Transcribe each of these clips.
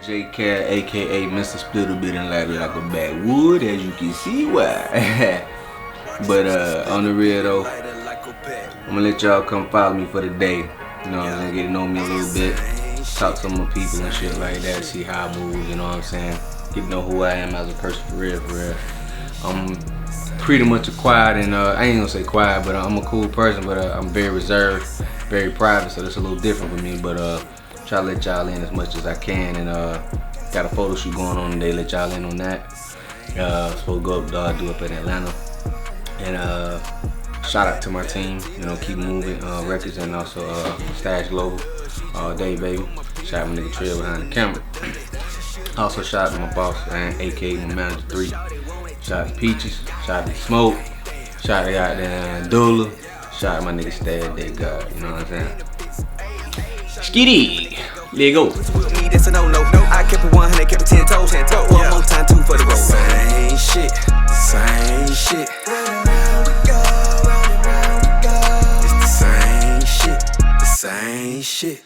J Cat, aka Mr. Splitter Bit and Light like a backwood, as you can see why. But on the real though, I'm gonna let y'all come follow me for the day. You know what I'm saying? Get to know me a little bit, talk to some more people and shit like that, see how I move, you know what I'm saying? Get to know who I am as a person for real, for real. I'm pretty much a quiet and I ain't gonna say quiet, but I'm a cool person, but I'm very reserved, very private, so that's a little different for me, but try to let y'all in as much as I can, and got a photo shoot going on today, let y'all in on that. Supposed to go up, do up in Atlanta, and shout out to my team, you know, Keep Moving Records, and also Stash Global, all day baby. Shout out my nigga Trail behind the camera. Also shout out to my boss, man, aka my manager 3. Shout out to Peaches, shout out to Smoke, shout out to goddamn Dula, shout out to my nigga Stad Day God, you know what I'm saying? Skitty, let go. Me, that's a no-no. I kept it 100, kept it 10 toes. One more time, 2 for the road. Same shit, same shit. It's the same shit, the same shit.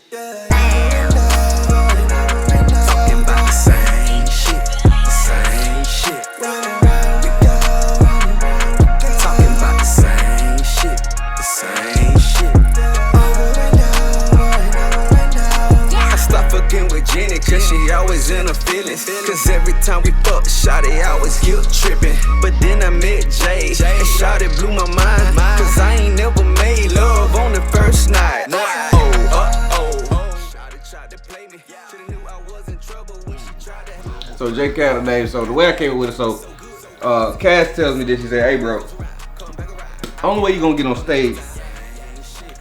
Talking about the same shit, the same shit. Talking about the same shit, the same shit. Fucking with Jenny, cause she always in her feelings. Cause every time we fuck, Shawty always guilt tripping. But then I met Jay, and Shawty blew my mind. Cause I ain't never made love on the first night. Shawty tried to play me. Should've knew I was in trouble when she tried to. So J Cat today, so the way I came with it, so Cass tells me this, he said, hey bro, only way you gonna get on stage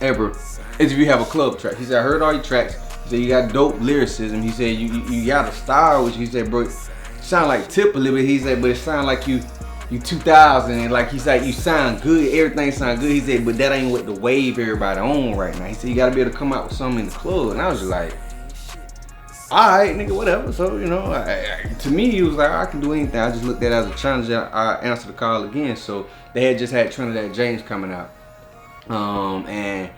ever is if you have a club track. He said, I heard all your tracks. He said, you got dope lyricism. He said, you got a style, which he said, bro, you sound like Tip a little bit. He said, but it sound like you 2000, and like he said, you sound good, everything sound good. He said, but that ain't what the wave everybody on right now. He said, you gotta be able to come out with something in the club. And I was just like, all right, nigga, whatever. So, you know, to me, he was like, I can do anything. I just looked at it as a challenge. I answered the call again. So they had just had Trinidad James coming out. And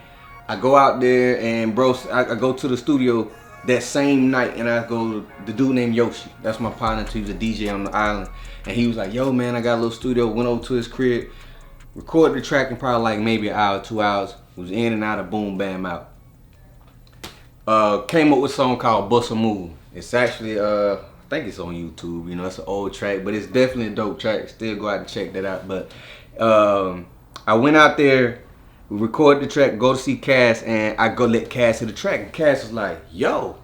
I go out there and bro, I go to the studio that same night, and I go to the dude named Yoshi. That's my partner too. He's a DJ on the island. And he was like, yo man, I got a little studio. Went over to his crib, recorded the track in probably like maybe an hour, 2 hours. Was in and out of boom, bam, out. Came up with a song called Bust a Move. It's actually, I think it's on YouTube. You know, it's an old track, but it's definitely a dope track. Still go out and check that out. But I went out there, we recorded the track, go to see Cass, and I go let Cass hear the track. And Cass was like, yo,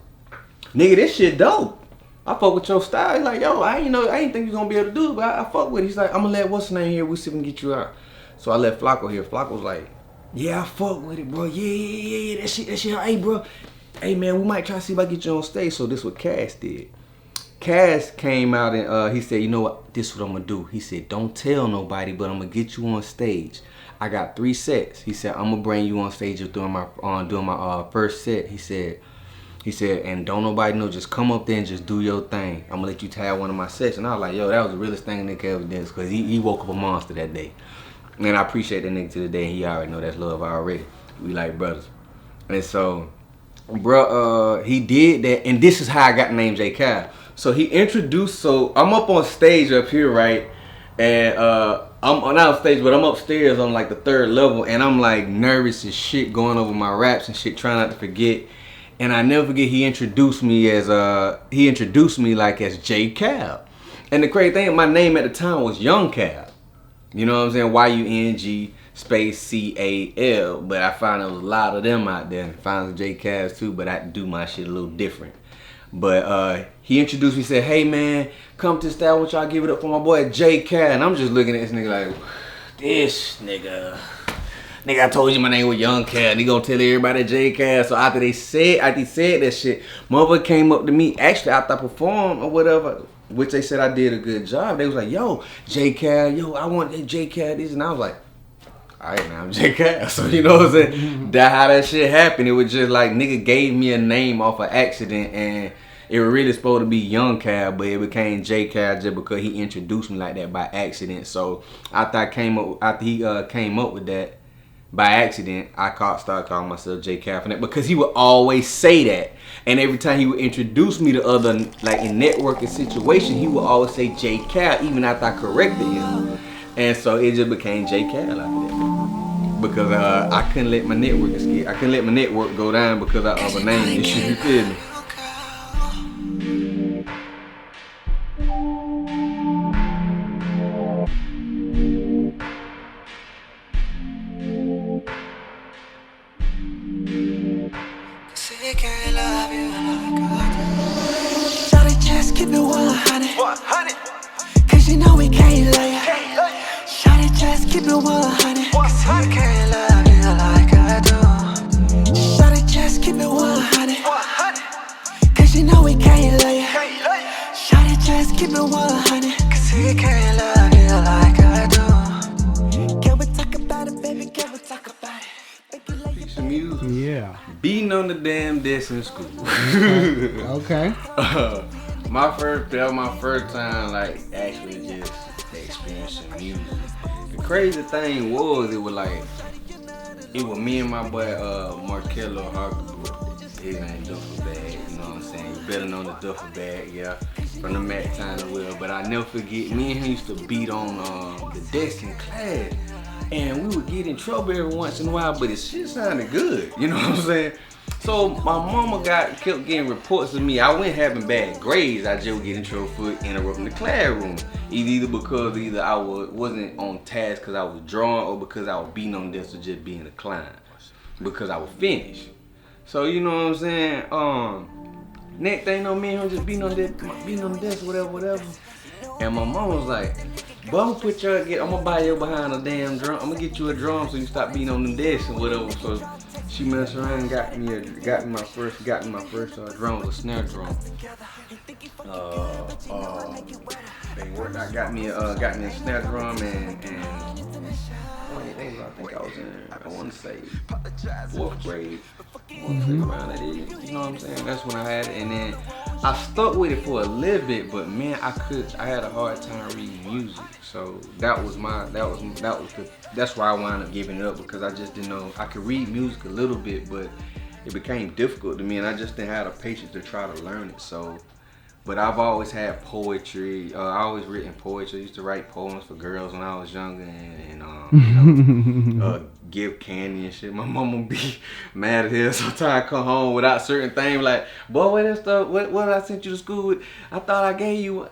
nigga, this shit dope. I fuck with your style. He's like, yo, I ain't think you gonna be able to do it, but I fuck with it. He's like, I'm gonna let what's his name here, we see if we can get you out. So I let Flacco here. Flacco was like, yeah, I fuck with it, bro. Yeah, that shit, hey, bro. Hey, man, we might try to see if I get you on stage. So this is what Cass did. Cass came out and he said, you know what, this is what I'm gonna do. He said, don't tell nobody, but I'm gonna get you on stage. I got 3 sets. He said, I'm gonna bring you on stage during my first set. He said, and don't nobody know, just come up there and just do your thing. I'm gonna let you have one of my sets. And I was like, yo, that was the realest thing nigga ever did, because he woke up a monster that day. And I appreciate that nigga to the day. He already know that's love already. We like brothers. And so, bro, he did that, and this is how I got the name J Cal. So he introduced, so I'm up on stage up here, right? And I'm not on stage, but I'm upstairs on like the 3rd level, and I'm like nervous as shit going over my raps and shit, trying not to forget. And I never forget, he introduced me like as J Cal. And the crazy thing, my name at the time was Young Cal. You know what I'm saying? Y-U-N-G space C-A-L. But I found there was a lot of them out there, and found some J Cals too, but I do my shit a little different. But he introduced me, said, hey man, come to the style, I want y'all give it up for my boy J Cal. And I'm just looking at this nigga like, this nigga, I told you my name was Young Cal, and he gonna tell everybody J Cal. So after he said that shit, motherfucker came up to me, actually after I performed or whatever, which they said I did a good job. They was like, yo, J Cal, yo, I want J Cal this, and I was like, alright, now I'm J Cal. So you know what I'm saying? That how that shit happened. It was just like nigga gave me a name off an accident, and it was really supposed to be Young Cal, but it became J Cal just because he introduced me like that by accident. So after he came up with that, by accident, I started calling myself J Cal for that because he would always say that. And every time he would introduce me to other, like in networking situation, he would always say J Cal, even after I corrected him. And so it just became J Cal after that. Because I couldn't let my network escape. I couldn't let my network go down because of a name issue. You feel me? Keep it 100. Cause you know we can't lay. Shawty, just keep it 100. Cause I can't love you like I do. Shawty, just keep it 100. Cause you know we can't lay. Shawty, just keep it 100. Cause I can't love you like I do. Can we talk about it, baby? Can we talk about it? Piece of music. Yeah. Beating on the damn desk in school. Okay. That was my first time, like, actually just experiencing music. The crazy thing was, it was me and my boy, Markello Harker. His name Duffel Bag, you know what I'm saying? You better know the Duffel Bag, yeah, from the Mac time as well. But I never forget, me and him used to beat on the desk in class. And we would get in trouble every once in a while, but it shit sounded good, you know what I'm saying? So my mama kept getting reports of me. I wasn't having bad grades. I just would get in trouble for interrupting the classroom. Either because I wasn't on task because I was drawing, or because I was beating on this or just being a client because I was finished. So you know what I'm saying? Next thing you know, me and him just beating on this, whatever. And my mom was like, "Boy, I'm gonna buy you behind a damn drum. I'm gonna get you a drum so you stop beating on the desk and whatever." So she messed around and got me my first drum, was a snare drum. I got me a snare drum and I think I was in, I want to say 4th grade. Around that age, you know what I'm saying? That's when I had it, and then I stuck with it for a little bit, but man, I had a hard time reading music. So that's why I wound up giving it up, because I just didn't know. I could read music a little bit, but it became difficult to me, and I just didn't have the patience to try to learn it. So, but I've always had poetry. I always written poetry. I used to write poems for girls when I was younger, and give candy and shit. My mama be mad at hell sometimes. I come home without certain things, like, boy, what that stuff? What I sent you to school with? I thought I gave you.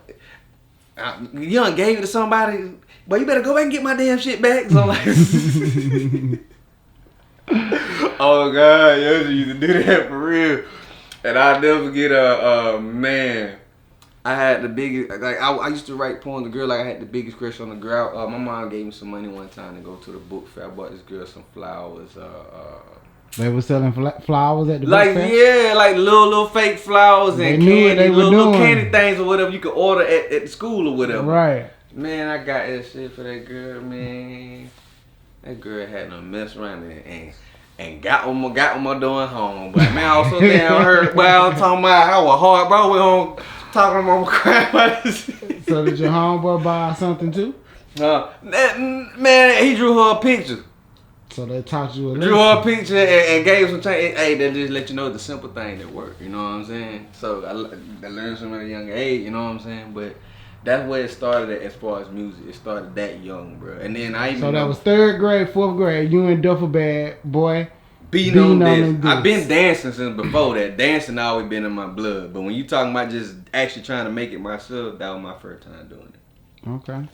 You done gave it to somebody, but you better go back and get my damn shit back. So like, oh God, yo, she used to do that for real. And I'll never forget man. I had the biggest, like, I used to write poems to girl, like I had the biggest crush on the girl. My mom gave me some money one time to go to the book fair. I bought this girl some flowers. They were selling flowers at the like book fair? Yeah, like little fake flowers and candy, little candy things or whatever you could order at the school or whatever. Right. Man, I got that shit for that girl, man. That girl had no mess around and got what my doing home. But man, I was so damn hurt. But I was talking about how was hard, bro. We on talking to mama crying about this shit. So did your homeboy buy something too? Man, he drew her a picture. So they taught you a lesson. Drew her a picture and gave some change. Hey, that just let you know the simple thing that work. You know what I'm saying? So I learned something at a young age. You know what I'm saying? But that's where it started as far as music. It started that young, bro. And then So that was 3rd grade, 4th grade. You and Duffel Bag, boy. Beating on this. I've been dancing since before that. Dancing always been in my blood. But when you talking about just actually trying to make it myself, that was my first time doing it. Okay.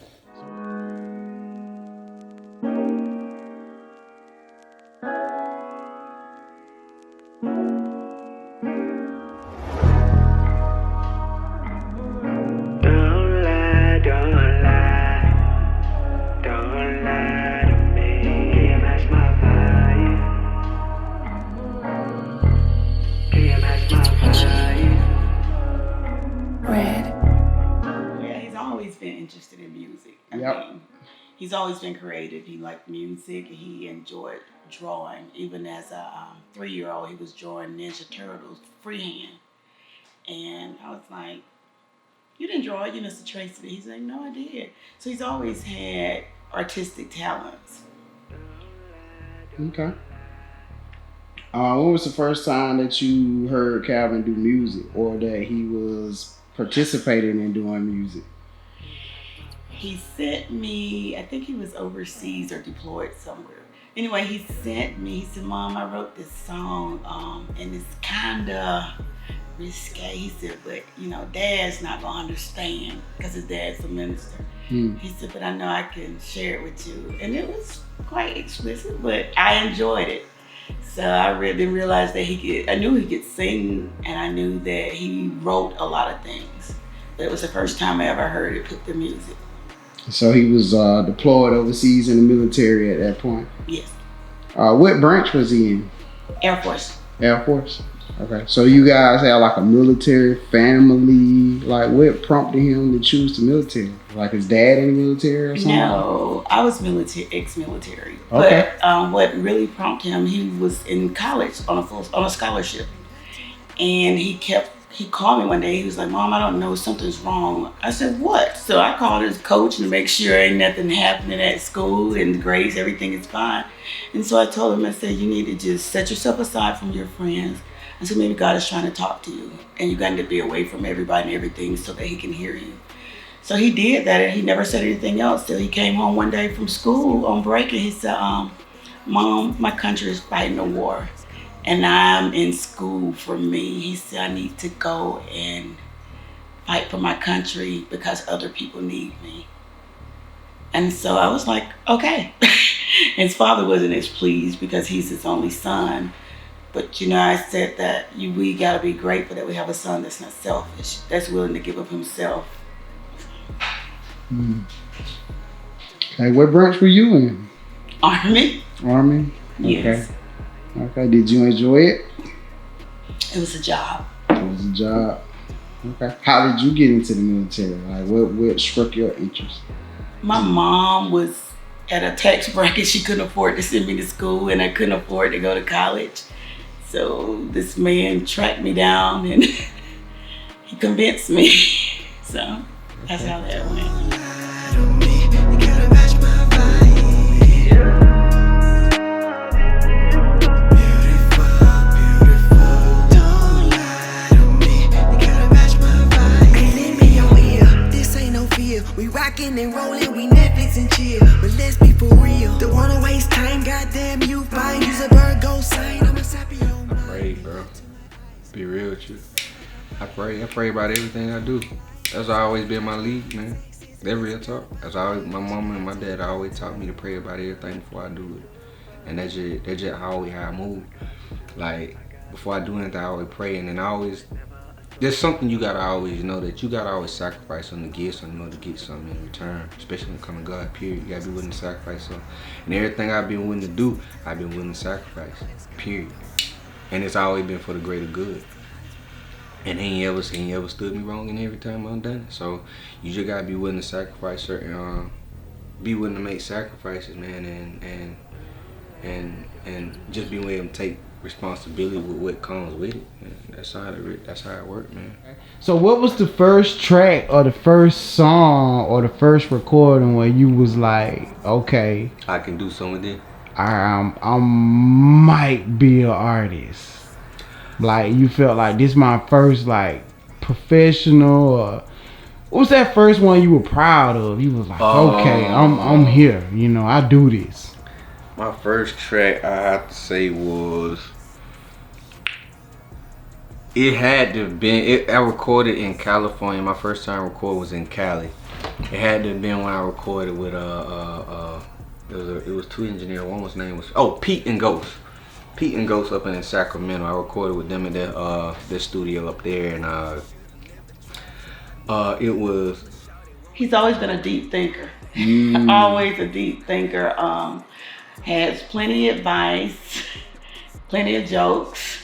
Interested in music. I mean, he's always been creative. He liked music. He enjoyed drawing. Even as a 3-year-old, he was drawing Ninja Turtles freehand. And I was like, "You didn't draw it, you Mr. Tracy?" He's like, "No, I did." So he's always had artistic talents. Okay. When was the first time that you heard Calvin do music, or that he was participating in doing music? He sent me, I think he was overseas or deployed somewhere. Anyway, he sent me, he said, Mom, I wrote this song, and it's kind of risque. He said, but Dad's not gonna understand because his dad's a minister. He said, but I know I can share it with you. And it was quite explicit, but I enjoyed it. So I really didn't realize that I knew he could sing, and I knew that he wrote a lot of things. But it was the first time I ever heard it put to music. So he was deployed overseas in the military at that point? Yes. What branch was he in? Air Force. Air Force? Okay. So you guys have like a military family. Like, what prompted him to choose the military? Like his dad in the military or something? No, I was ex-military. Okay. But what really prompted him, he was in college on a scholarship. And he called me one day. He was like, Mom, I don't know, something's wrong. I said, what? So I called his coach to make sure ain't nothing happening at school and the grades, everything is fine. And so I told him, I said, you need to just set yourself aside from your friends. I said, maybe God is trying to talk to you, and you got to be away from everybody and everything so that he can hear you. So he did that, and he never said anything else till he came home one day from school on break, and he said, Mom, my country is fighting a war, and I'm in school for me. He said, I need to go and fight for my country because other people need me. And so I was like, okay. His father wasn't as pleased because he's his only son. But I said that we gotta be grateful that we have a son that's not selfish, that's willing to give up himself. Okay, what branch were you in? Army. Army? Yes. Okay, did you enjoy it? It was a job. It was a job. Okay. How did you get into the military? Like, what struck your interest? My mom was at a tax bracket. She couldn't afford to send me to school, and I couldn't afford to go to college. So this man tracked me down, and he convinced me. So that's how that went. We rockin' and rollin', we Netflix and chill. But let's be for real. Don't wanna waste time, goddamn you fine. Use a bird, go sign. I'm a sappy old I pray, bro. Be real with you. I pray about everything I do. That's always been my lead, man. That real talk. That's always my mama and my dad always taught me to pray about everything before I do it. And that's just always how I move. Like, before I do anything, I always pray, and then there's something you gotta always know, that you gotta always sacrifice something to get something, to get something in return. Especially when it comes to God, period. You gotta be willing to sacrifice something. And everything I've been willing to do, I've been willing to sacrifice, period. And it's always been for the greater good. And he ain't ever stood me wrong in every time I've done it. So you just gotta be willing to sacrifice certain, be willing to make sacrifices, man, and just be willing to take responsibility with what comes with it. Man. That's how it works, man. So what was the first track or the first song or the first recording where you was like, okay, I can do some of this? I might be an artist. Like, you felt like this is my first like professional, or what was that first one you were proud of? You was like, okay, I'm here, I do this. My first track, I have to say, was, it had to have been, I recorded in California. My first time recording was in Cali. It had to have been when I recorded with it was two engineers. One was name was Pete and Ghost. Pete and Ghost up in Sacramento. I recorded with them at their studio up there, and it was. He's always been a deep thinker. Always a deep thinker. Has plenty of advice, plenty of jokes.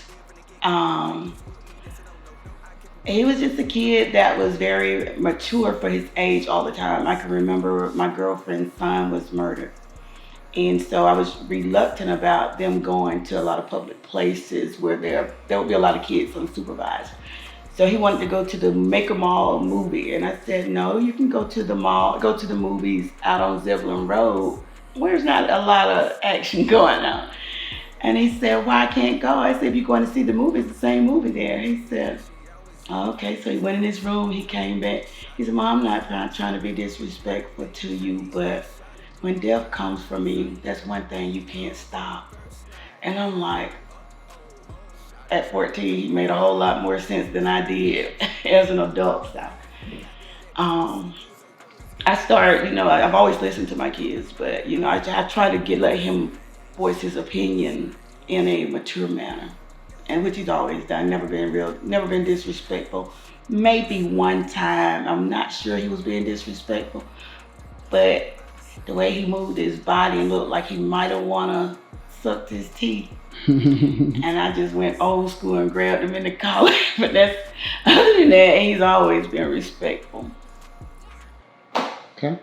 He was just a kid that was very mature for his age all the time. I can remember my girlfriend's son was murdered. And so I was reluctant about them going to a lot of public places where there would be a lot of kids unsupervised. So he wanted to go to the Make a Mall movie. And I said, no, you can go to the mall, go to the movies out on Zebulon Road, where there's not a lot of action going on. And he said, "Why I can't go?" I said, "If you're going to see the movie, it's the same movie there." He said, "Oh, okay." So he went in his room. He came back. He said, "Mom, I'm not trying to be disrespectful to you, but when death comes for me, that's one thing you can't stop." And I'm like, at 14, he made a whole lot more sense than I did as an adult. So, um, I started, I've always listened to my kids, but I try to let him voice his opinion in a mature manner, and which he's always done. Never been disrespectful. Maybe one time, I'm not sure he was being disrespectful, but the way he moved his body and looked like he might have wanna sucked his teeth. And I just went old school and grabbed him in the collar. But that's other than that, he's always been respectful. Okay.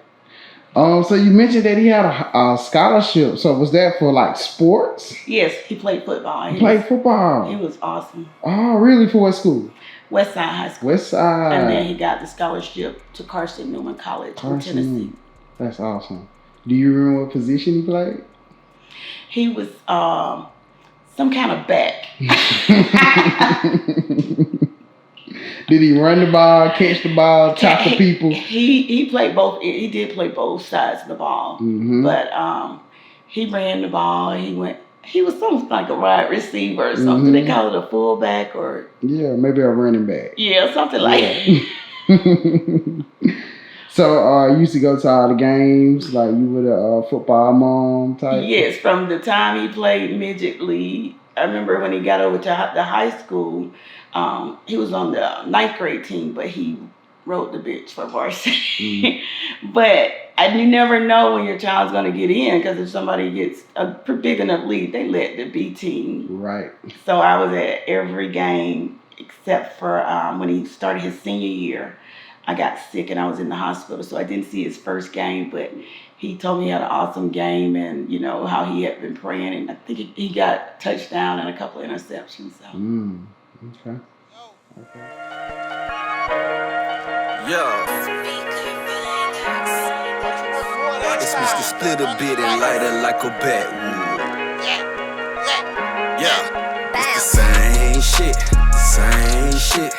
So you mentioned that he had a scholarship. So was that for like sports? Yes, he played football. He played football. He was awesome. Oh, really? For what school? West Side High School. West Side. And then he got the scholarship to Carson Newman College in Tennessee. That's awesome. Do you remember what position he played? He was some kind of back. Did he run the ball, catch the ball, tackle people? He played both. He did play both sides of the ball. Mm-hmm. But he ran the ball. He was something like a wide receiver or something. Mm-hmm. They call it a fullback or maybe a running back. Yeah, something like that. So you used to go to all the games, like you were a football mom type? Yes, from the time he played midget league. I remember when he got over to the high school, he was on the 9th grade team, but he rode the bench for varsity. But you never know when your child's going to get in, because if somebody gets a big enough lead, they let the B team. Right. So I was at every game except for when he started his senior year. I got sick and I was in the hospital, so I didn't see his first game, but he told me he had an awesome game and, how he had been praying. And I think he got a touchdown and a couple of interceptions. So. Okay. Yo. It's Mr. Split a bit and lighter like a backwood. Yeah. It's the same shit. Same shit.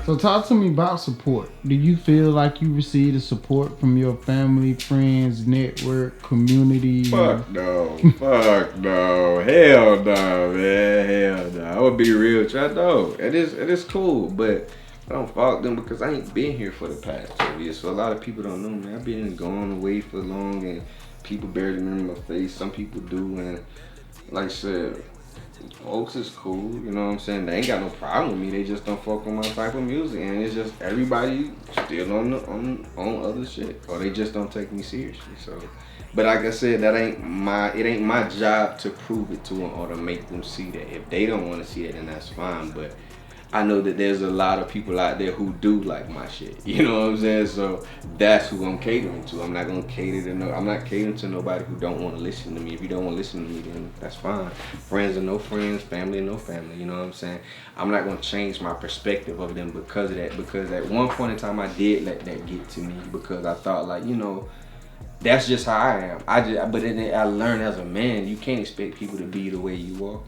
So talk to me about support. Do you feel like you receive the support from your family, friends, network, community? Fuck no. Fuck no. Hell no, man. Hell no. I would be real with you. I know. It is cool, but I don't fuck them because I ain't been here for the past 2 years. So a lot of people don't know me. I've been gone away for long and people barely remember my face. Some people do, and like I said, folks is cool, you know what I'm saying? They ain't got no problem with me. They just don't fuck with my type of music, and it's just everybody still on other shit, or they just don't take me seriously. So, but like I said, it ain't my job to prove it to them or to make them see that. If they don't want to see it, then that's fine. But I know that there's a lot of people out there who do like my shit. You know what I'm saying? So that's who I'm catering to. I'm not gonna I'm not catering to nobody who don't want to listen to me. If you don't want to listen to me, then that's fine. Friends are no friends, family are no family. You know what I'm saying? I'm not gonna change my perspective of them because of that. Because at one point in time, I did let that get to me because I thought like, that's just how I am. But then I learned as a man, you can't expect people to be the way you are.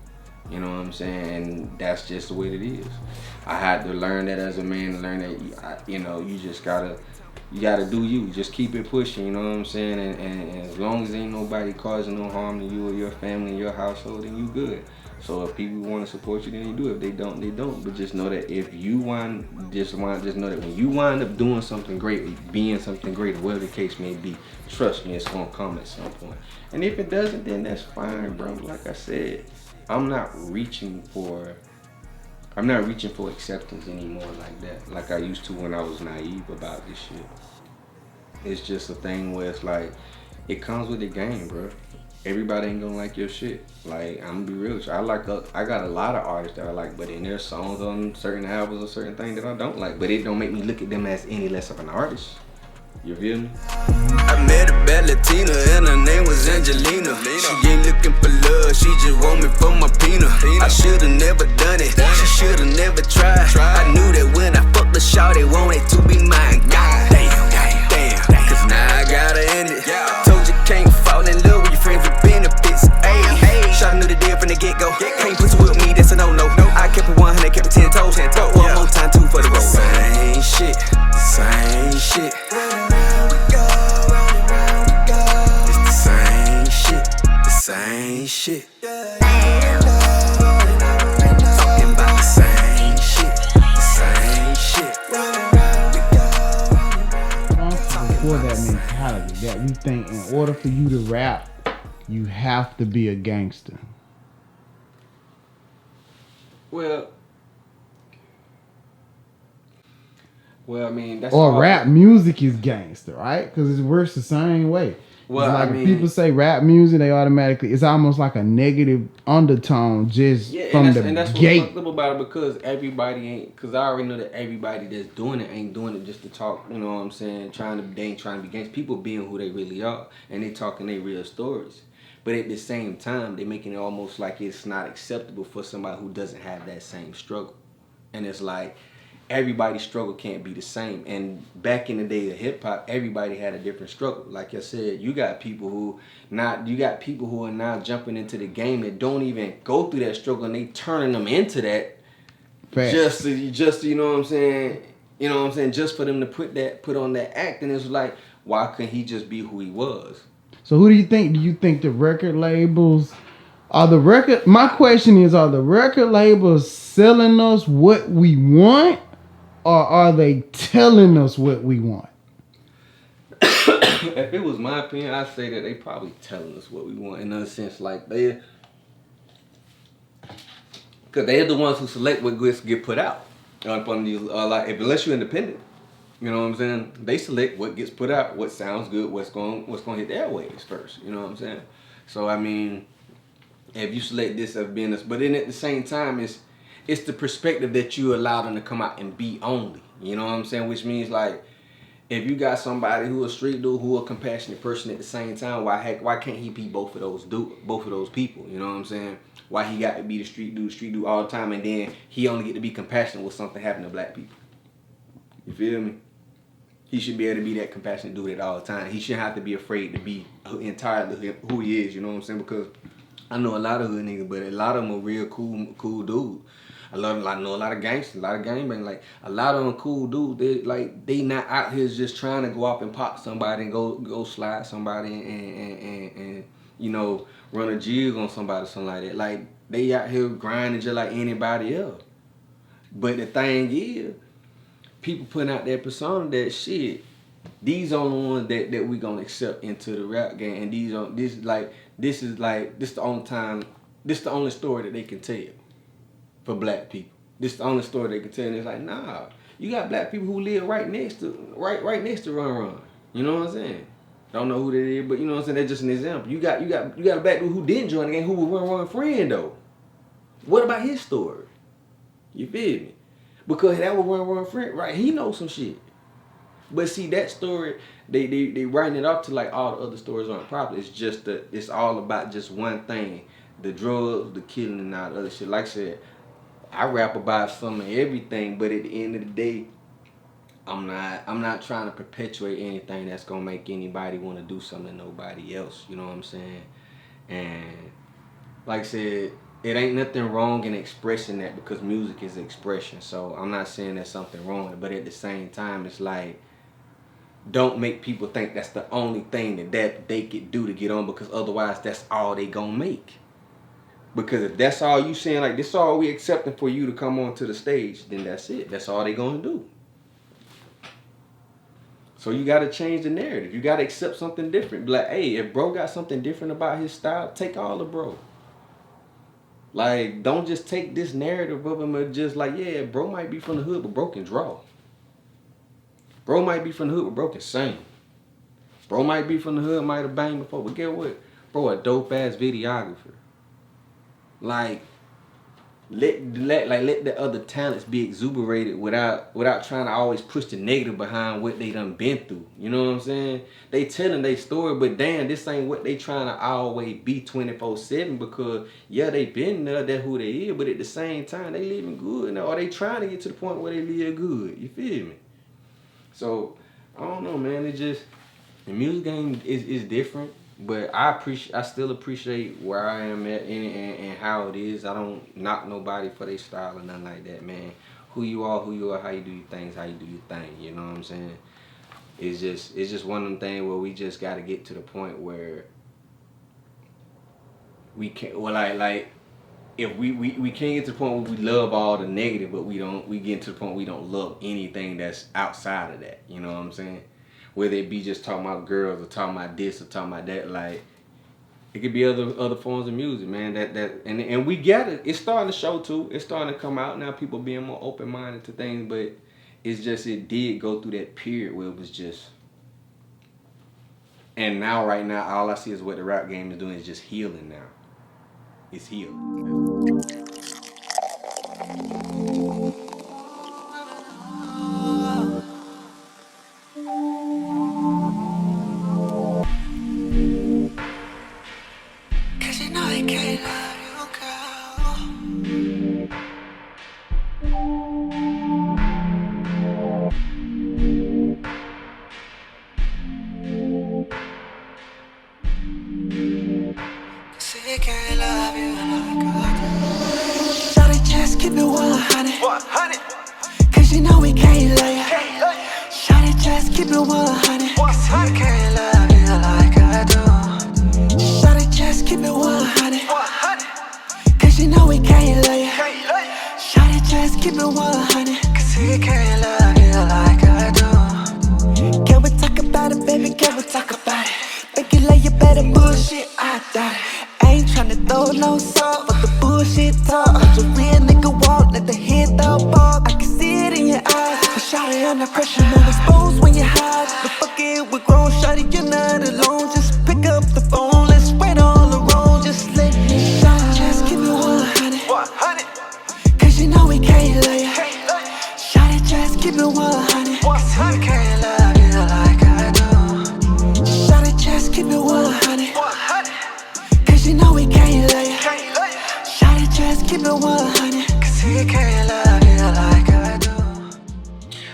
You know what I'm saying? And that's just the way it is. I had to learn that as a man, learn that, you just gotta do you. Just keep it pushing, you know what I'm saying? And as long as ain't nobody causing no harm to you or your family and your household, then you good. So if people want to support you, then they do. If they don't, they don't. But just know that if you just know that when you wind up doing something great, being something great, or whatever the case may be, trust me, it's gonna come at some point. And if it doesn't, then that's fine, bro. Like I said, I'm not reaching for acceptance anymore like that, like I used to when I was naive about this shit. It's just a thing where it's like, it comes with the game, bro. Everybody ain't gonna like your shit. Like, I'm gonna be real with you. I got a lot of artists that I like, but then there's songs on certain albums or certain things that I don't like. But it don't make me look at them as any less of an artist. You feel me? I met a bad Latina and her name was Angelina. She ain't looking for love, she just want me for my peanut. I should've never done it, she should've never tried. I knew that when I fucked the shawty, wanted to be mine. God damn, cause now I gotta end it. Told you can't fall in love with your friends with benefits. Ayy, shawty knew the deal from the get-go. Can't put you with me, that's a no-no. I kept it 100, kept it 10 toes. One more time, 2 for the road. Same shit, same shit. Same shit. Talking about the same shit. The same shit. For that mentality that we think in order for you to rap, you have to be a gangster. Well, I mean, that's Or all. rap music is gangster, right? Because it works the same way. Well, it's like I mean, when people say rap music, they automatically, it's almost like a negative undertone just from the and that's gate. what's fucked up about it, because everybody ain't, because I already know that everybody that's doing it ain't doing it just to talk, you know what I'm saying, they ain't trying to be gangster. People being who they really are, and they talking their real stories. But at the same time, they making it almost like it's not acceptable for somebody who doesn't have that same struggle. And it's like, everybody's struggle can't be the same. And back in the day of hip hop, everybody had a different struggle. Like I said, you got people who are now jumping into the game that don't even go through that struggle, and they turning them into that. Fact. Just you know what I'm saying? You know what I'm saying? Just for them to put on that act, and it's like, why couldn't he just be who he was? So who do you think? Do you think the record labels my question is, are the record labels selling us what we want? Or are they telling us what we want? If it was my opinion, I'd say that they probably telling us what we want, in a sense, like because they're the ones who select what gets get put out. Unless you're independent, you know what I'm saying? They select what gets put out, what sounds good, what's going to hit the airwaves first. You know what I'm saying? So I mean, if you select this as being this, but then at the same time, it's the perspective that you allow them to come out and be only. You know what I'm saying? Which means, like, if you got somebody who a street dude, who a compassionate person at the same time, why can't he be both of those people? You know what I'm saying? Why he got to be the street dude all the time, and then he only get to be compassionate when something happened to black people? You feel me? He should be able to be that compassionate dude at all times. He shouldn't have to be afraid to be entirely who he is. You know what I'm saying? Because I know a lot of hood niggas, but a lot of them are real cool dudes. I know a lot of gangsters, a lot of gangbangers. Like, a lot of them cool dudes. They not out here just trying to go up and pop somebody and go slide somebody and you know, run a jig on somebody or something like that. Like, they out here grinding just like anybody else. But the thing is, people putting out their persona that shit, these are the ones that we gonna accept into the rap game, and this is the only story that they can tell for black people. This is the only story they can tell, and it's like, nah, you got black people who live right next to Run. You know what I'm saying? Don't know who that is, but you know what I'm saying, that's just an example. You got a black dude who didn't join the game, who was Run friend though. What about his story? You feel me? Because that was Run friend, right? He knows some shit. But see, that story, they writing it up to like all the other stories aren't proper. It's just it's all about just one thing: the drugs, the killing, and all the other shit. Like I said, I rap about some of everything, but at the end of the day, I'm not trying to perpetuate anything that's gonna make anybody want to do something to nobody else. You know what I'm saying? And like I said, it ain't nothing wrong in expressing that, because music is expression. So I'm not saying there's something wrong with it, but at the same time, it's like, don't make people think that's the only thing that they could do to get on, because otherwise that's all they gonna make. Because if that's all you saying, like, this all we accepting for you to come onto the stage, then that's it. That's all they gonna do. So you gotta change the narrative. You gotta accept something different. Be like, hey, if bro got something different about his style, take all of bro. Like, don't just take this narrative of him and just like, yeah, bro might be from the hood, but bro can draw. Bro might be from the hood, but bro can sing. Bro might be from the hood, might have banged before, but get what? Bro, a dope ass videographer. Like, let the other talents be exuberated without trying to always push the negative behind what they done been through. You know what I'm saying? They telling their story, but damn, this ain't what they trying to always be 24/7 because yeah, they been there, that's who they is, but at the same time they living good now, or they trying to get to the point where they live good. You feel me? So I don't know, man. It just the music game is different. But I still appreciate where I am at in it and how it is. I don't knock nobody for their style or nothing like that, man. Who you are, how you do your things, how you do your thing. You know what I'm saying? It's just one of them things where we just got to get to the point where we can't. Well, like if we can't get to the point where we love all the negative, but we get to the point where we don't love anything that's outside of that. You know what I'm saying? Whether it be just talking about girls or talking about this or talking about that, like it could be other forms of music, man. And we get it. It's starting to show too. It's starting to come out now. People being more open minded to things, but it's just it did go through that period where it was just. And now, right now, all I see is what the rap game is doing is just healing now. It's healing. Cause you know we can't lay. Shawty, just keep it 100. Cause I can't love you like I do. Shawty, just keep it 100. Cause you know we can't lay. Shawty, just keep it 100. Cause he can't love you like I do. Can we talk about it, baby? Can we talk about it? Make you lay your better bullshit, I doubt it. I ain't tryna throw no salt, but the bullshit talk. Let your real nigga walk, let the hit the ball. I can see it in your eyes. But shawty under pressure, no exposed when you hide. The fuck it, we're grown, shawty, you're not alone. Just pick up the phone, let's wait all around. Just let me shine, just keep it 100. Cause you know we can't lay. Shawty, just keep it 100. I can't love you like I do. Shawty, just keep it 100. Cause you know we can't lay. Shawty, just keep it 100. Cause he can't love you like I do.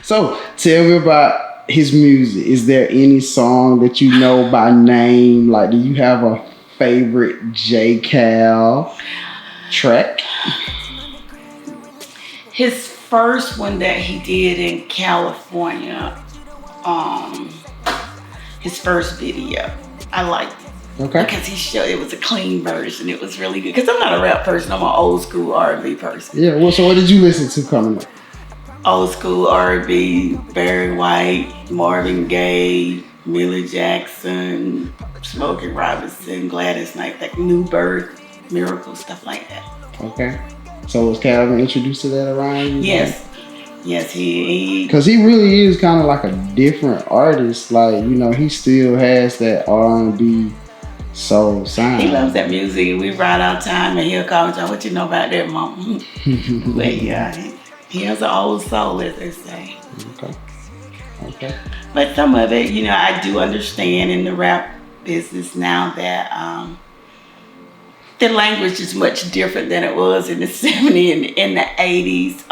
So tell me about his music. Is there any song that you know by name? Like, do you have a favorite J. Cal track? His first one that he did in California, his first video, I liked it. Okay. Because he showed it was a clean version. It was really good. Because I'm not a rap person. I'm an old school R&B person. Yeah. Well, so what did you listen to coming up? Old school R&B, Barry White, Marvin Gaye, Millie Jackson, Smokey Robinson, Gladys Knight, like New Birth, Miracle, stuff like that. Okay. So was Calvin introduced to that around you? Yes. Yes, he. Because he really is kind of like a different artist. Like, you know, he still has that R&B soul sound. He loves that music. We ride our time and he'll call me, what you know about that, mom? But yeah, he has an old soul, as they say. Okay. But some of it, you know, I do understand in the rap business now that the language is much different than it was in the 70s and in the 80s.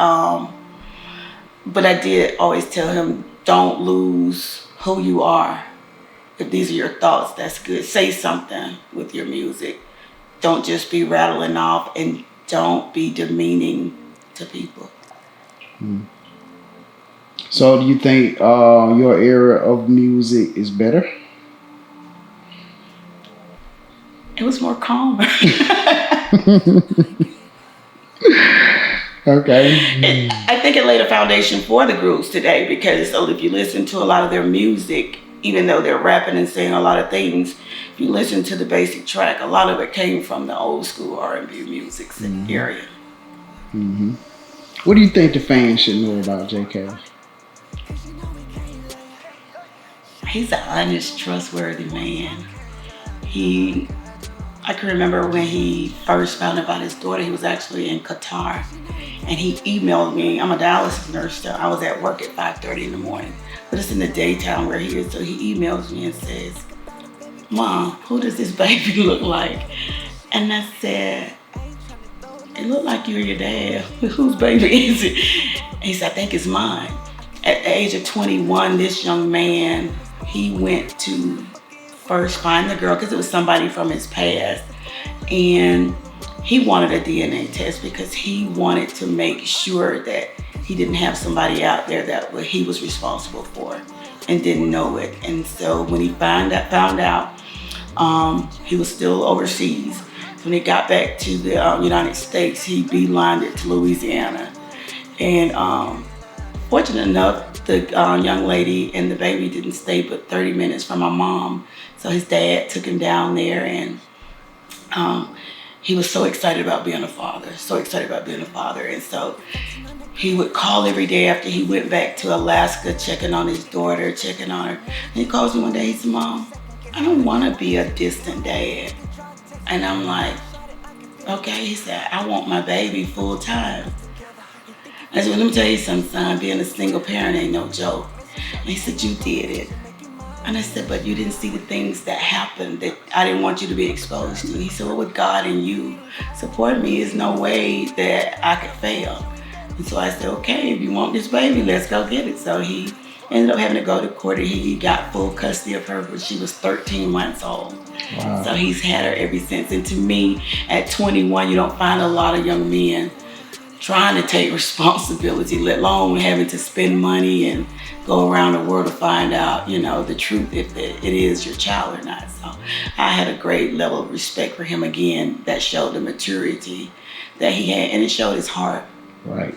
But I did always tell him, don't lose who you are. If these are your thoughts, that's good. Say something with your music. Don't just be rattling off, and don't be demeaning to people. So do you think your era of music is better? It was more calmer. Okay. I think it laid a foundation for the groups today, because if you listen to a lot of their music, even though they're rapping and saying a lot of things, if you listen to the basic track, a lot of it came from the old school R&B music area. Mm-hmm. What do you think the fans should know about J. Cal? He's an honest, trustworthy man. I can remember when he first found out about his daughter. He was actually in Qatar, and he emailed me. I'm a dialysis nurse, so I was at work at 5:30 in the morning, but it's in the daytime where he is. So he emails me and says, "Mom, who does this baby look like?" And I said, "It looked like you or your dad. Whose baby is it?" And he said, "I think it's mine." At the age of 21, this young man, he went to first find the girl because it was somebody from his past, and he wanted a DNA test because he wanted to make sure that he didn't have somebody out there that he was responsible for and didn't know it. And so when he found out, he was still overseas. When he got back to the United States, he beelined it to Louisiana. And fortunate enough, the young lady and the baby didn't stay but 30 minutes from my mom. So his dad took him down there, and he was so excited about being a father, And so he would call every day after he went back to Alaska, checking on his daughter, checking on her. And he calls me one day, he said, "Mom, I don't want to be a distant dad." And I'm like, "Okay." He said, "I want my baby full time." I said, "Well, let me tell you something, son, being a single parent ain't no joke." And he said, "You did it." And I said, "But you didn't see the things that happened that I didn't want you to be exposed to." He said, "Well, with God and you support me, there's no way that I could fail." And so I said, "Okay, if you want this baby, let's go get it." So he ended up having to go to court, and he got full custody of her when she was 13 months old. Wow. So he's had her ever since. And to me, at 21, you don't find a lot of young men trying to take responsibility, let alone having to spend money and go around the world to find out, the truth, if it is your child or not. So I had a great level of respect for him again that showed the maturity that he had, and it showed his heart. Right.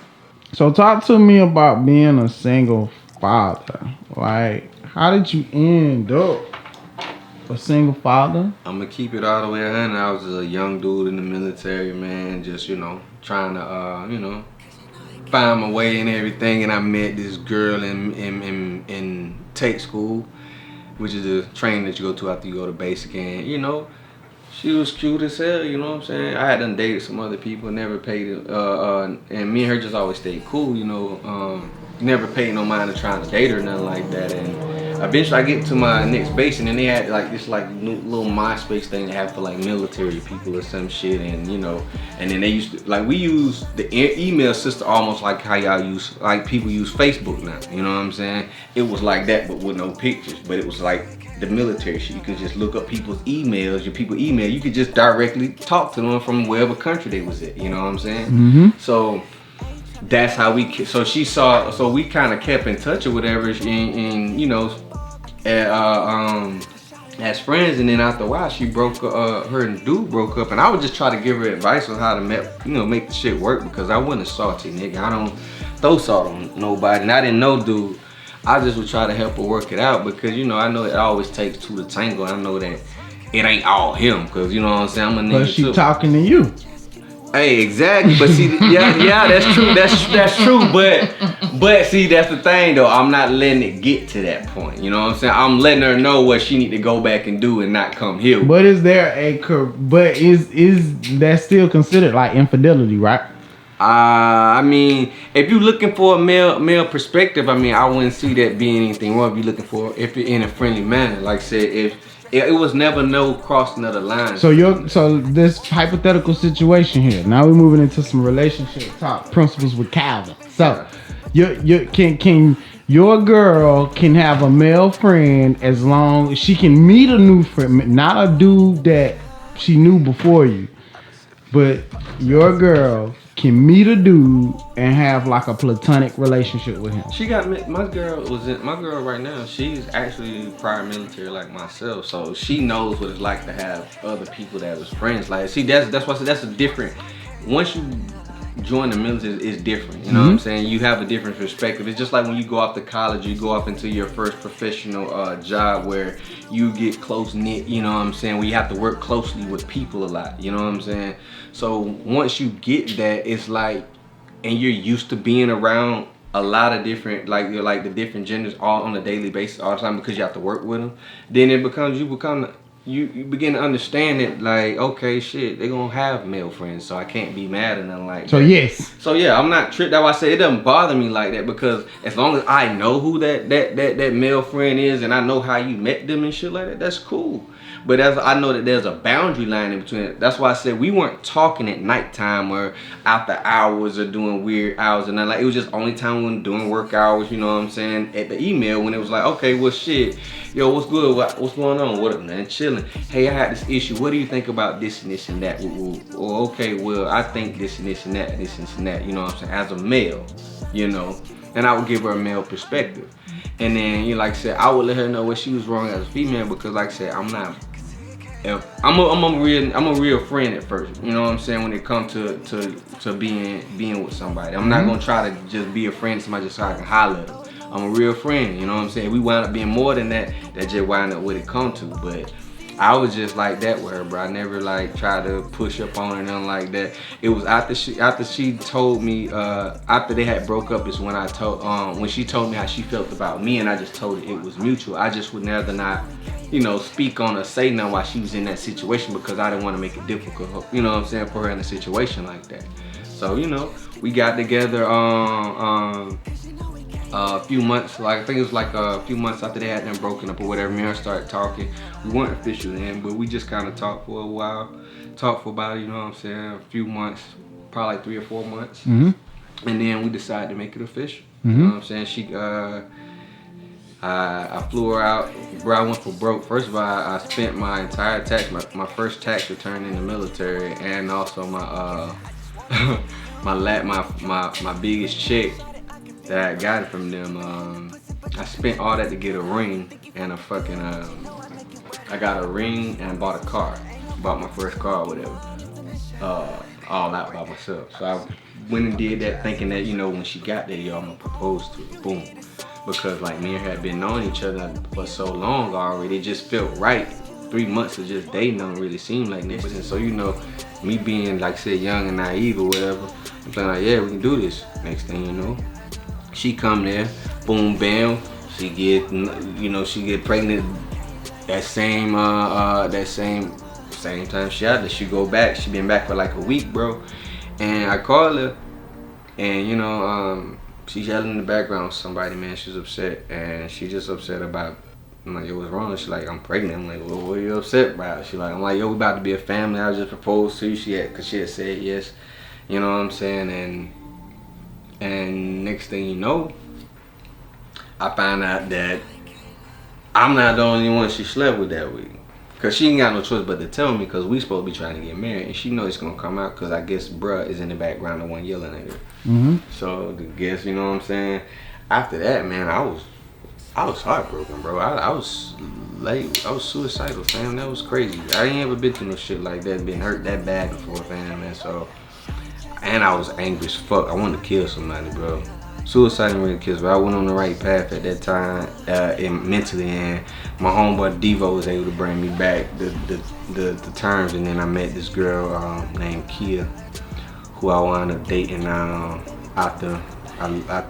So talk to me about being a single father. Like, how did you end up a single father? I'm gonna keep it all the way 100. I was a young dude in the military, man, just trying to find my way and everything, and I met this girl in tech school, which is a training that you go to after you go to basic, and she was cute as hell, you know what I'm saying? I had done dated some other people, never paid it, and me and her just always stayed cool, never paid no mind to trying to date her or nothing like that. And eventually I get to my next base, and then they had this new little MySpace thing they have for like military people or some shit, and and then they used to, we use the email system almost like how y'all use, like people use Facebook now, you know what I'm saying? It was like that, but with no pictures, but it was like the military shit. You could just look up people's emails, your people email, you could just directly talk to them from wherever country they was at, you know what I'm saying? Mm-hmm. So that's how so we kind of kept in touch or whatever, and as friends. And then after a while, she broke her and dude broke up, and I would just try to give her advice on how to make the shit work, because I wasn't a salty nigga. I don't throw salt on nobody, and I didn't know dude. I just would try to help her work it out, because I know it always takes two to tango. I know that it ain't all him, because you know what I'm saying, I'm a nigga. But she talking to you. Hey, exactly. But see, yeah, that's true. That's true. But see, that's the thing though. I'm not letting it get to that point. You know what I'm saying? I'm letting her know what she need to go back and do and not come here. But is there is that still considered like infidelity, right? I mean, if you're looking for a male perspective, I mean, I wouldn't see that being anything wrong. If you're looking for, if you're in a friendly manner, like I said, if it was never no crossing of the line. So this hypothetical situation here. Now we're moving into some relationship talk principles with Calvin. So can your girl can have a male friend as long as she can meet a new friend, not a dude that she knew before you, but your girl can meet a dude and have like a platonic relationship with him. My girl right now, she's actually prior military like myself, so she knows what it's like to have other people that was friends. Like, see, that's why I said that's a different. Once you join the military, it's different. You know what I'm saying? You have a different perspective. It's just like when you go off to college, you go off into your first professional job where you get close knit. You know what I'm saying? Where you have to work closely with people a lot. You know what I'm saying? So once you get that, it's like, and you're used to being around a lot of different, like the different genders all on a daily basis all the time, because you have to work with them. Then you become you begin to understand it, like, okay, shit, they gonna have male friends, so I can't be mad at them like So that. yes. So yeah, I'm not tripped. That's why I say it doesn't bother me like that, because as long as I know who that male friend is, and I know how you met them and shit like that, that's cool. But as I know that there's a boundary line in between it. That's why I said we weren't talking at nighttime or after hours or doing weird hours and nothing. Like, it was just only time when doing work hours, you know what I'm saying? At the email, when it was like, okay, well shit, yo, what's good? What's going on? What up, man? Chilling. Hey, I had this issue. What do you think about this and this and that? Or okay, well, I think this and this and that, this and that, you know what I'm saying? As a male, you know, and I would give her a male perspective. And then, you know, like I said, I would let her know what she was wrong as a female, because like I said, I'm a real friend at first, you know what I'm saying, when it comes to being with somebody. I'm not gonna try to just be a friend to somebody just so I can holler at them. I'm a real friend, you know what I'm saying. We wind up being more than that just wind up what it come to. But I was just like that with her, bro. I never like tried to push up on her or nothing like that. It was after she told me, after they had broke up, is when I told when she told me how she felt about me, and I just told her it was mutual. I just would never not, you know, speak on or say nothing while she was in that situation, because I didn't want to make it difficult, you know what I'm saying, for her in a situation like that. So, you know, we got together a few months, like I think it was like a few months after they had them broken up or whatever. Me and her started talking. We weren't official then, but we just kind of talked for a while, talked for about, you know what I'm saying, a few months, probably like 3 or 4 months. Mm-hmm. And then we decided to make it official. Mm-hmm. You know what I'm saying? I flew her out, bro. I went for broke. First of all, I spent my entire tax, my first tax return in the military, and also my my biggest check that I got from them. I spent all that to get a ring and a fucking I got a ring and bought a car. Bought my first car or whatever. All out by myself. So I went and did that, thinking that, you know, when she got there, yo, I'm gonna propose to her. Boom. Because like me and her had been knowing each other for so long already, it just felt right. 3 months of just dating don't really seem like this. And so, you know, me being, like I said, young and naive or whatever, I'm playing like, yeah, we can do this. Next thing you know, she come there, boom, bam, she get, you know, she get pregnant that same time she out there. She go back, she been back for like a week, bro. And I call her, and you know, she's yelling in the background with somebody, man. She's upset, and she just upset about, I'm like, yo, what's wrong? She's like, I'm pregnant. I'm like, well, what are you upset about? She's like, I'm like, yo, we about to be a family. I was just proposed to you. Cause she had said yes. You know what I'm saying? And next thing you know, I find out that I'm not the only one she slept with that week. Cause she ain't got no choice but to tell me, cause we supposed to be trying to get married, and she knows it's gonna come out, cause I guess bruh is in the background, the one yelling at her. Mm-hmm. So I guess, you know what I'm saying. After that, man, I was heartbroken, bro. I was suicidal, fam. That was crazy. I ain't ever been through no shit like that, been hurt that bad before, fam, man. So, and I was angry as fuck. I wanted to kill somebody, bro. Suicide and really kills, but I went on the right path at that time, and mentally, and my homeboy Devo was able to bring me back the terms, and then I met this girl named Kia, who I wound up dating after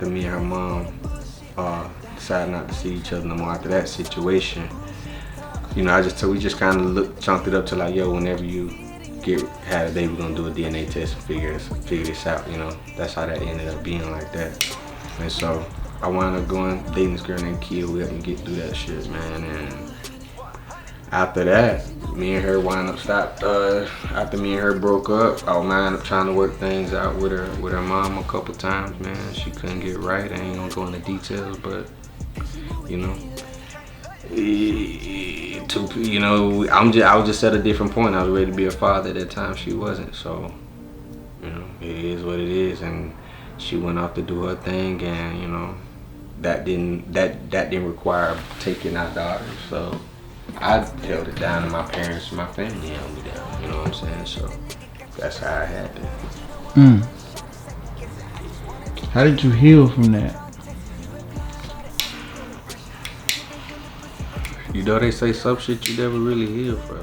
me and her mom decided not to see each other no more after that situation. You know, we just kind of chunked it up to like, yo, whenever you had a day, we're gonna do a DNA test and figure this out. You know, that's how that ended up being like that. And so I wound up dating this girl named Kia. We had to get through that shit, man. And after that, me and her wound up stopped. After me and her broke up, I wound up trying to work things out with her mom a couple times, man. She couldn't get right. I ain't gonna go into details, but you know, I was just at a different point. I was ready to be a father at that time. She wasn't, so you know, it is what it is. And she went off to do her thing, and you know, that didn't require taking our daughters. So I held it down, and my parents, my family held me down. You know what I'm saying? So that's how it happened. How did you heal from that? You know, they say some shit you never really heal from.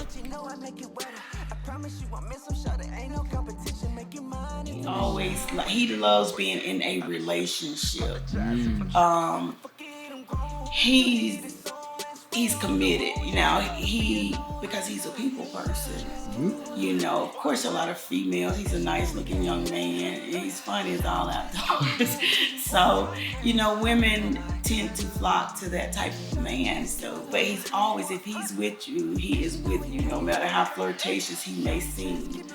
Always, like, he loves being in a relationship. he's committed. You know, because he's a people person. You know, of course, a lot of females. He's a nice looking young man. And he's funny as all outdoors. So, you know, women tend to flock to that type of man. So, but he's always, if he's with you, he is with you, no matter how flirtatious he may seem.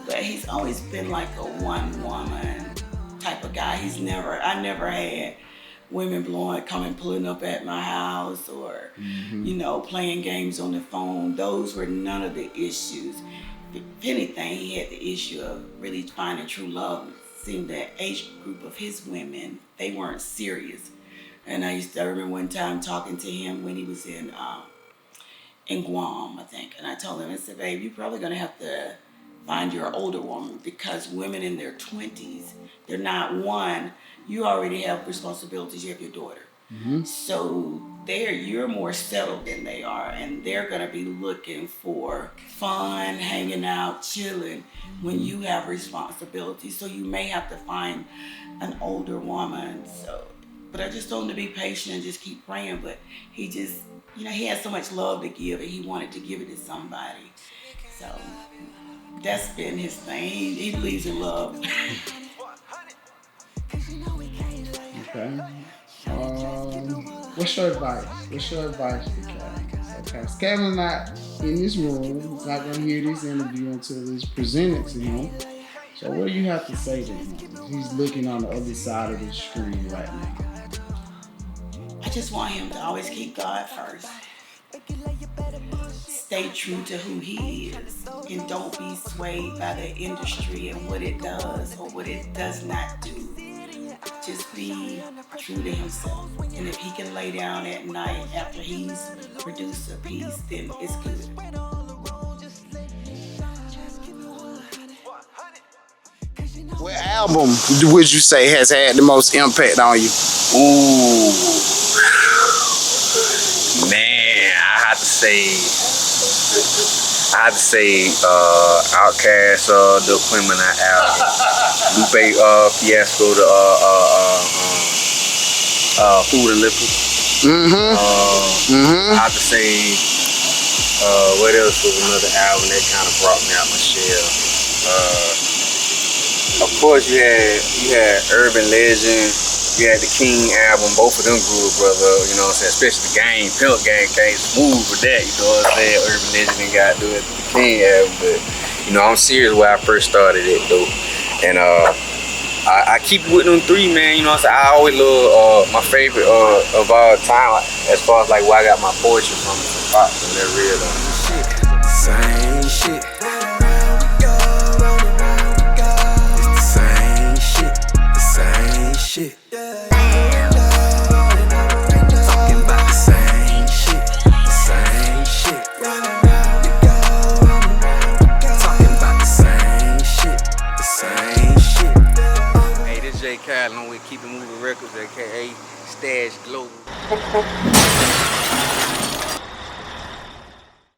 But he's always been like a one woman type of guy. I never had women pulling up at my house or, you know, playing games on the phone. Those were none of the issues. If anything, he had the issue of really finding true love. Seeing that age group of his women, they weren't serious. And I remember one time talking to him when he was in Guam, I think. And I told him, I said, babe, you're probably going to have to find your older woman, because women in their 20s, they're not one. You already have responsibilities. You have your daughter. So you're more settled than they are, and they're gonna be looking for fun, hanging out, chilling when you have responsibilities. So you may have to find an older woman. So, but I just told him to be patient and just keep praying. But he just, you know, he had so much love to give, and he wanted to give it to somebody. So that's been his thing. He believes in love. Okay. What's your advice? What's your advice to Kevin? Okay, Kevin's not in this room. He's not going to hear this interview until it's presented to him. So what do you have to say to him? He's looking on the other side of the screen right now. I just want him to always keep God first. Stay true to who he is, and don't be swayed by the industry and what it does or what it does not do. Just be true to himself. And if he can lay down at night after he's produced a piece, then it's good. What album would you say has had the most impact on you? Ooh, man, I have to say, Outkast, the Criminal album, Lupe Fiasco, the Food and Liquor. I have to say, what else was another album that kind of brought me out my shell? Of course, you had Urban Legend. You had the King album. Both of them grew, brother. You know what I'm saying? Especially the Game, Pimp Gang came smooth with that. You know what I'm saying? Urban Legend ain't got to do it with the King album, but you know I'm serious where I first started it though, and I keep it with them three, man. You know what I'm saying? I always love my favorite of all time as far as like where I got my poetry from Pops and that real Same shit. Shit. Talking about the same shit, same shit. Talking about the same shit, same shit. Hey, this Jay Kyle, I'm with Keep It Moving Records, aka Stash Global.